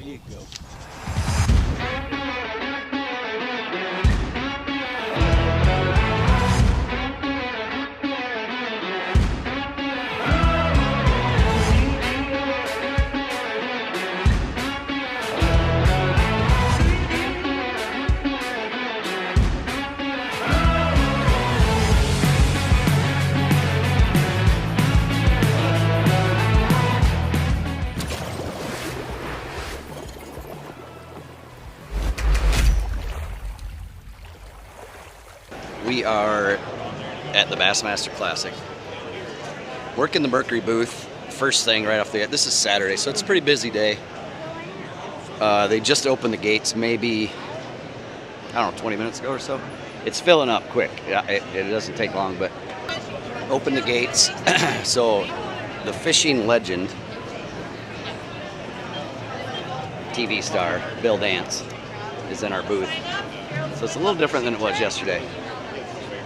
you go. We are at the Bassmaster Classic. Working the Mercury booth, first thing right off the, this is Saturday, so it's a pretty busy day. They just opened the gates maybe, I don't know, 20 minutes ago or so. It's filling up quick. Yeah, it doesn't take long, but open the gates. So the fishing legend, TV star, Bill Dance, is in our booth. So it's a little different than it was yesterday.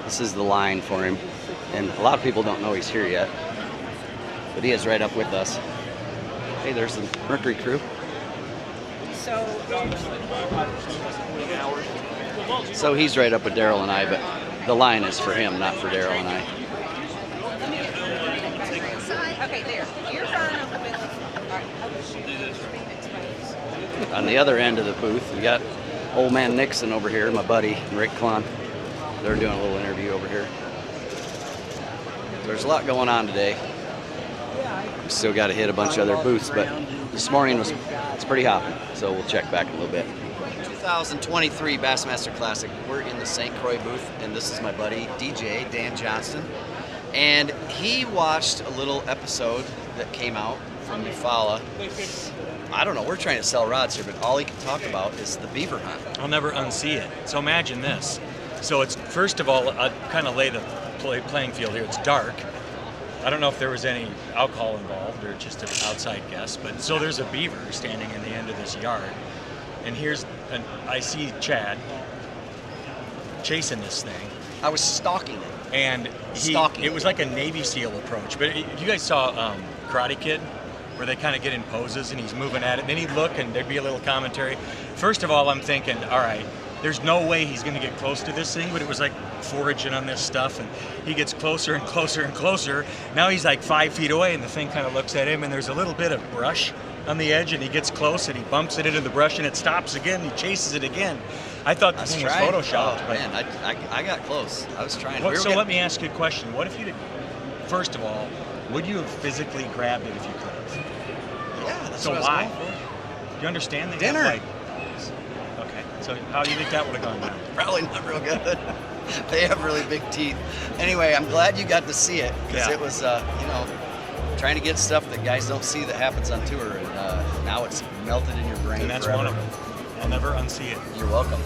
This is the line for him, and a lot of people don't know he's here yet, but he is right up with us. Hey, there's the Mercury crew. So he's right up with Daryl and I, but the line is for him, not for Daryl and I. Okay, there. You're fine. On the other end of the booth, we got old man Nixon over here, my buddy, Rick Klon. They're doing a little interview over here. There's a lot going on today. We still got to hit a bunch of other booths, but this morning it's pretty hopping, so we'll check back in a little bit. 2023 Bassmaster Classic. We're in the St. Croix booth, and this is my buddy DJ Dan Johnston, and he watched a little episode that came out from Eufaula. I don't know, we're trying to sell rods here, but all he can talk about is the beaver hunt. I'll never unsee it. So imagine this. So it's, first of all, I'll kind of lay the playing field here. It's dark. I don't know if there was any alcohol involved or just an outside guess, but so there's a beaver standing in the end of this yard. And I see Chad chasing this thing. I was stalking it. And it was like a Navy SEAL approach. But you guys saw Karate Kid, where they kind of get in poses and he's moving at it. And then he'd look and there'd be a little commentary. First of all, I'm thinking, all right, there's no way he's going to get close to this thing, but it was like foraging on this stuff, and he gets closer and closer and closer. Now he's like 5 feet away, and the thing kind of looks at him, and there's a little bit of brush on the edge, and he gets close, and he bumps it into the brush, and it stops again, and he chases it again. I thought the thing was photoshopped. Oh, man, I got close. I was trying. Let me ask you a question. What if you did, first of all, would you have physically grabbed it if you could have? Yeah, that's so what why? I was going for. Do you understand? They Dinner. have, okay, so how do you think that would have gone down? Probably not real good. They have really big teeth. Anyway, I'm glad you got to see it, because it was, trying to get stuff that guys don't see that happens on tour, and now it's melted in your brain. And that's forever. one of them. I'll never unsee it. You're welcome.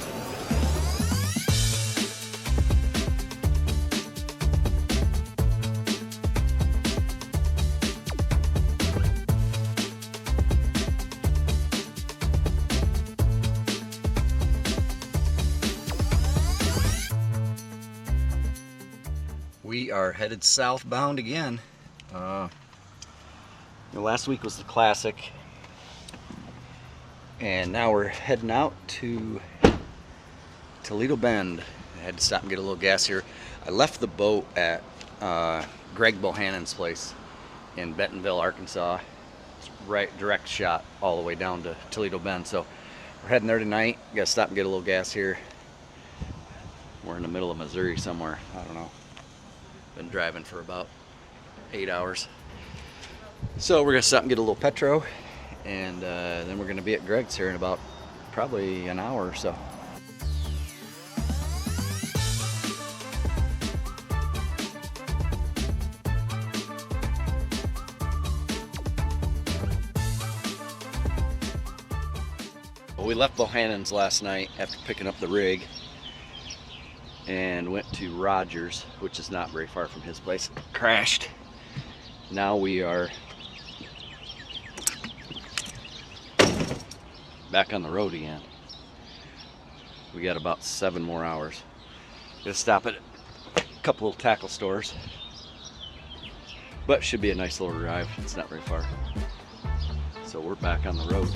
We are headed southbound again. Last week was the Classic, and now we're heading out to Toledo Bend. I had to stop and get a little gas here. I left the boat at Greg Bohannon's place in Bentonville, Arkansas. It's right direct shot all the way down to Toledo Bend. So we're heading there tonight. Got to stop and get a little gas here. We're in the middle of Missouri somewhere. I don't know. Been driving for about 8 hours. So we're gonna stop and get a little petro, and then we're gonna be at Greg's here in about probably an hour or so. Well, we left Bohannon's last night after picking up the rig and went to Rogers, which is not very far from his place. Crashed. Now we are back on the road again. We got about 7 more hours. Gonna stop at a couple of tackle stores, but should be a nice little drive. It's not very far. So we're back on the road.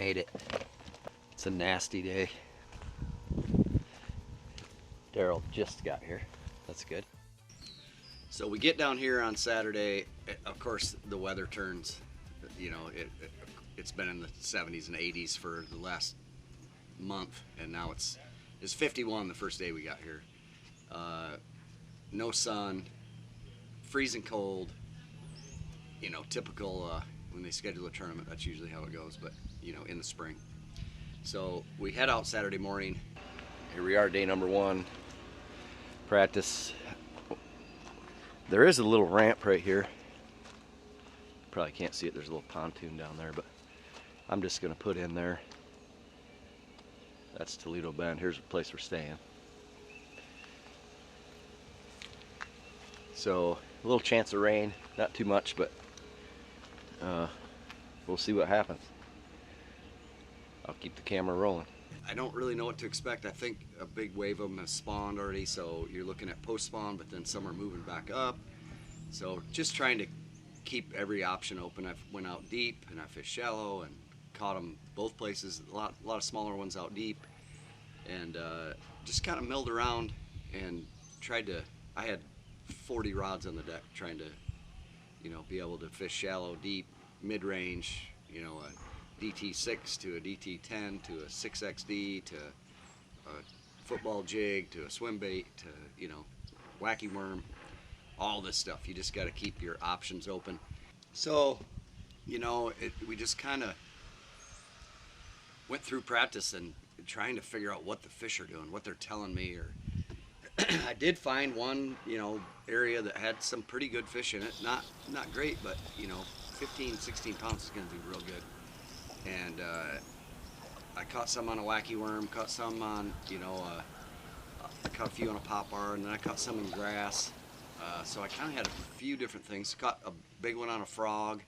made it. It's a nasty day. Daryl just got here. That's good. So we get down here on Saturday. Of course, the weather turns. You know, it's been in the 70s and 80s for the last month, and now it's 51 the first day we got here. No sun, freezing cold. You know, typical when they schedule a tournament, that's usually how it goes, but you know, in the spring. So we head out Saturday morning. Here we are, day number 1. Practice. There is a little ramp right here. Probably can't see it, there's a little pontoon down there, but I'm just gonna put in there. That's Toledo Bend. Here's the place we're staying. So a little chance of rain, not too much, but we'll see what happens. I'll keep the camera rolling. I don't really know what to expect. I think a big wave of them has spawned already, so you're looking at post spawn, but then some are moving back up. So just trying to keep every option open. I went out deep and I fished shallow and caught them both places. A lot of smaller ones out deep, and just kind of milled around and tried to. I had 40 rods on the deck, trying to, you know, be able to fish shallow, deep, mid-range. You know, a DT6 to a DT10 to a 6XD to a football jig to a swim bait to, you know, wacky worm. All this stuff. You just got to keep your options open. So, you know, we just kind of went through practice and trying to figure out what the fish are doing, what they're telling me. Or I did find one, you know, area that had some pretty good fish in it. Not great, but you know, 15, 16 pounds is going to do real good. And I caught some on a wacky worm, caught some on, you know, I caught a few on a pop bar, and then I caught some in grass. So I kind of had a few different things. Caught a big one on a frog.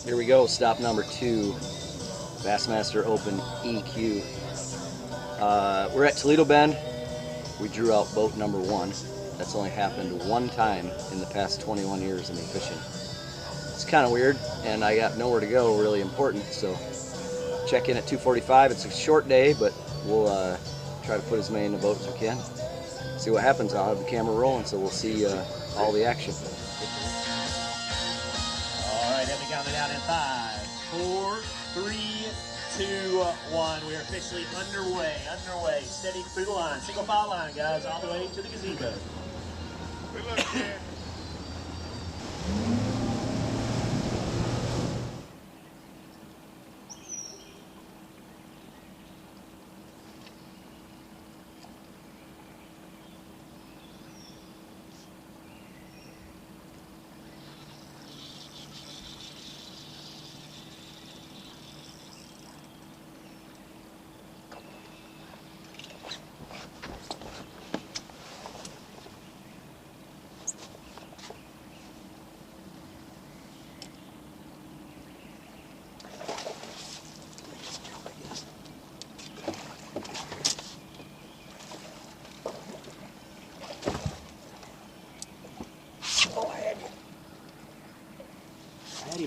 Here we go, stop number 2, Bassmaster Open EQ. We're at Toledo Bend. We drew out boat number 1. That's only happened one time in the past 21 years of me fishing. It's kind of weird, and I got nowhere to go really important, so check in at 2:45. It's a short day, but we'll try to put as many in the boat as we can. See what happens. I'll have the camera rolling, so we'll see all the action. All right, heavy count down in 5, 4, 3, 2, 1. We are officially underway. Steady through the line. Single file line, guys, all the way to the gazebo. Good luck, man.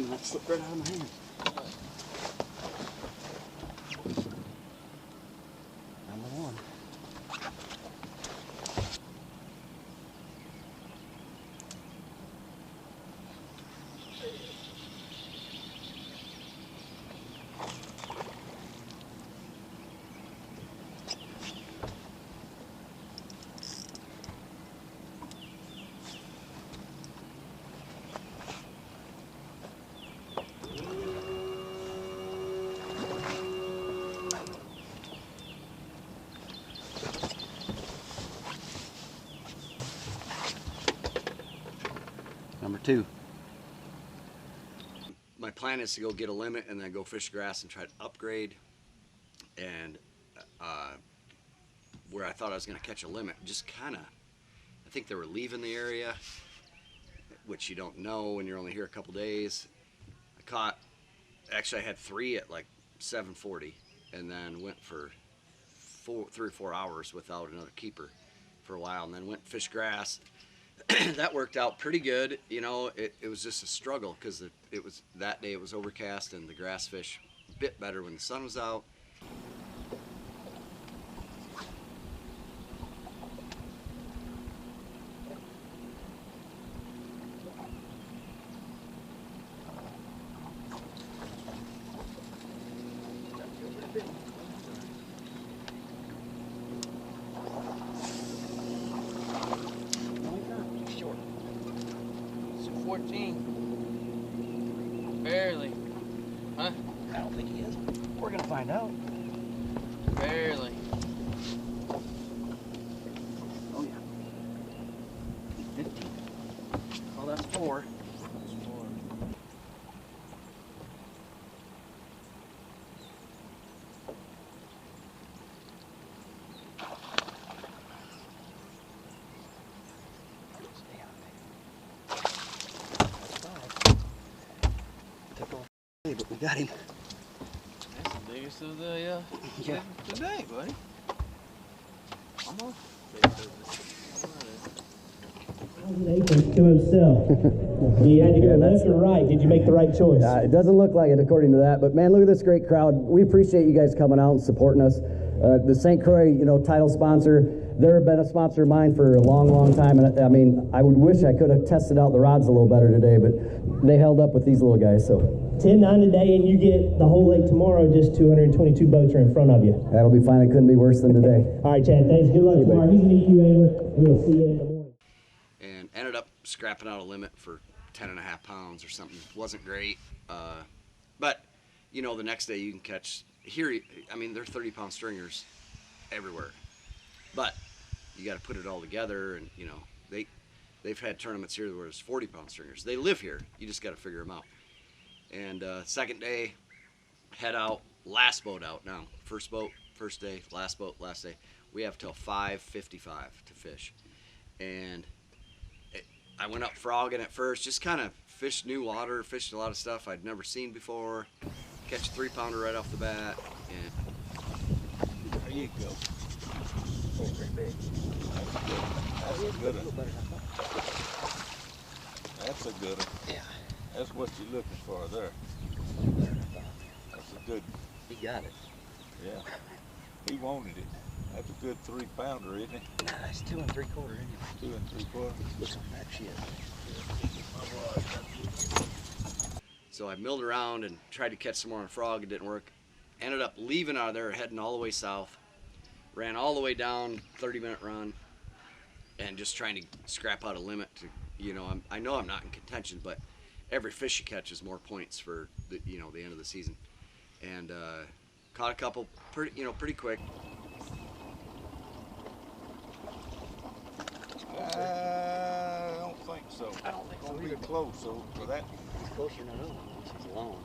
That slipped right out of my hand. Number 1. Number 2. My plan is to go get a limit and then go fish grass and try to upgrade. And where I thought I was going to catch a limit, just kind of, I think they were leaving the area, which you don't know when you're only here a couple days. I caught actually I had 3 at like 7:40, and then went for 3 or 4 hours without another keeper for a while, and then went fish grass. That worked out pretty good. You know, it was just a struggle because it was that day it was overcast, and the grass fish bit better when the sun was out. Short. It's a 14. Barely. Huh? I don't think he is. We're gonna find out. Barely. Oh yeah. 15. Oh, that's 4. But we got him. That's the biggest of the today, buddy. Almost. To himself. You had to go left or right. Did you make the right choice? It doesn't look like it according to that, but man, look at this great crowd. We appreciate you guys coming out and supporting us. The St. Croix, you know, title sponsor, they've been a sponsor of mine for a long, long time. And I mean, I would wish I could have tested out the rods a little better today, but they held up with these little guys. So 10-9 today, and you get the whole lake tomorrow. Just 222 boats are in front of you. that'll be fine. It couldn't be worse than today. All right, Chad. Thanks. Good luck tomorrow. He's an EQ angler. We'll see you in the morning. And ended up scrapping out a limit for 10.5 pounds or something. Wasn't great, but you know, the next day you can catch here. I mean, they're 30-pound stringers everywhere, but you got to put it all together. And you know, they've had tournaments here where there's 40-pound stringers. They live here. You just got to figure them out. And second day, head out. Last boat out now. First boat, first day. Last boat, last day. We have till 5:55 to fish, and I went up frogging at first, just kind of fished new water, fished a lot of stuff I'd never seen before. Catch a 3-pounder right off the bat, and There you go. oh, pretty big. That's a good one. That's a good one. Yeah, That's what you're looking for there. That's a good, he got it. yeah. He wanted it. That's a good 3-pounder, isn't it? Nah, it's 2 3/4 anyway. 2 3/4. Looks like that shit. So I milled around and tried to catch some more on frog. It didn't work. Ended up leaving out of there, heading all the way south. Ran all the way down, 30-minute run, and just trying to scrap out a limit to, you know, I know I'm not in contention, but every fish you catch is more points for the, you know, the end of the season. And caught a couple pretty quick. I don't think so. I don't think so Gonna be either. close, so for that. He's closer than another one. She's long.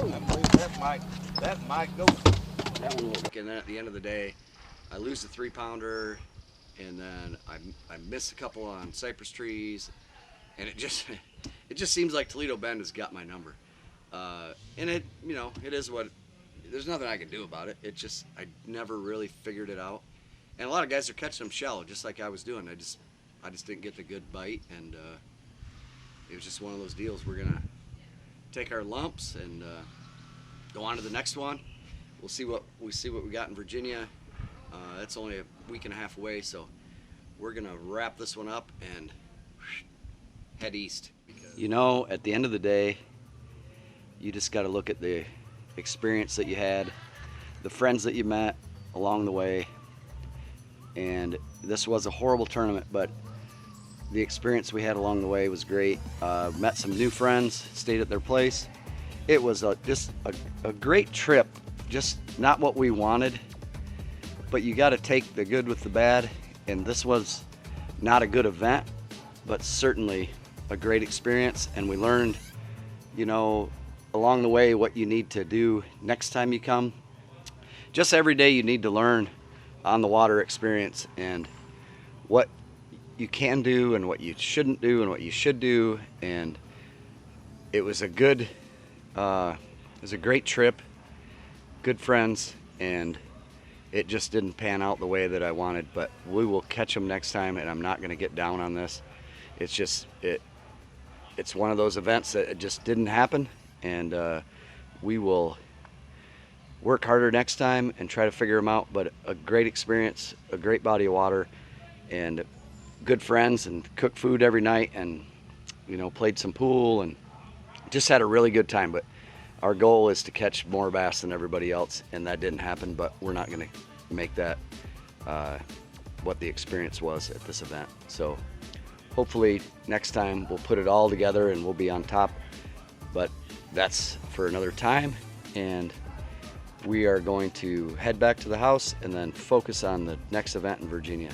I believe that might go. That one will work. And then at the end of the day, I lose the 3-pounder, and then I miss a couple on cypress trees, and it just seems like Toledo Bend has got my number. And it, you know, it is what. There's nothing I can do about it. It just, I never really figured it out. And a lot of guys are catching them shallow, just like I was doing. I just didn't get the good bite, and it was just one of those deals. We're gonna take our lumps and go on to the next one. We'll see what we got in Virginia. That's only a week and a half away, so we're gonna wrap this one up and head east. You know, at the end of the day, you just got to look at the experience that you had, the friends that you met along the way, and this was a horrible tournament, but the experience we had along the way was great. Met some new friends, stayed at their place. It was just a great trip, just not what we wanted, but you got to take the good with the bad, and this was not a good event, but certainly a great experience, and we learned, you know, along the way what you need to do next time you come. Just every day you need to learn on the water experience and what you can do and what you shouldn't do and what you should do. And it was a good, it was a great trip, good friends, and it just didn't pan out the way that I wanted, but we will catch them next time, and I'm not going to get down on this. It's just, it's one of those events that it just didn't happen, and we will work harder next time and try to figure them out. But a great experience, a great body of water, and good friends, and cooked food every night, and you know, played some pool and just had a really good time. But our goal is to catch more bass than everybody else, and that didn't happen, but we're not going to make that what the experience was at this event. So hopefully next time we'll put it all together and we'll be on top, but that's for another time. And we are going to head back to the house and then focus on the next event in Virginia.